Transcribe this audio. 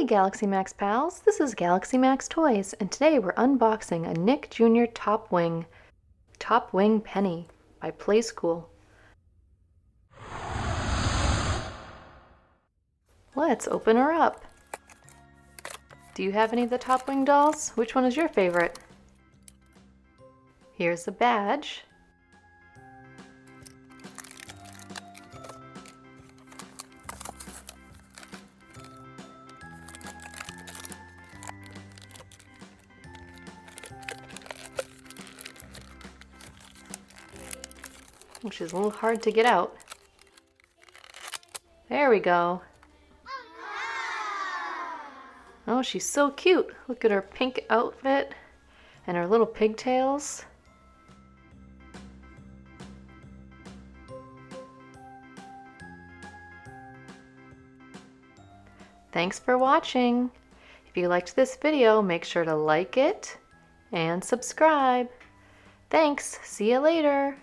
Hey Galaxy Max pals, this is Galaxy Max Toys, and today we're unboxing a Nick Jr. Top Wing Penny by Playskool. Let's open her up. Do you have any of the Top Wing dolls? Which one is your favorite? Here's the badge. Which is a little hard to get out. There we go. Oh, she's so cute. Look at her pink outfit and her little pigtails. Thanks for watching. If you liked this video, make sure to like it and subscribe. Thanks. See you later.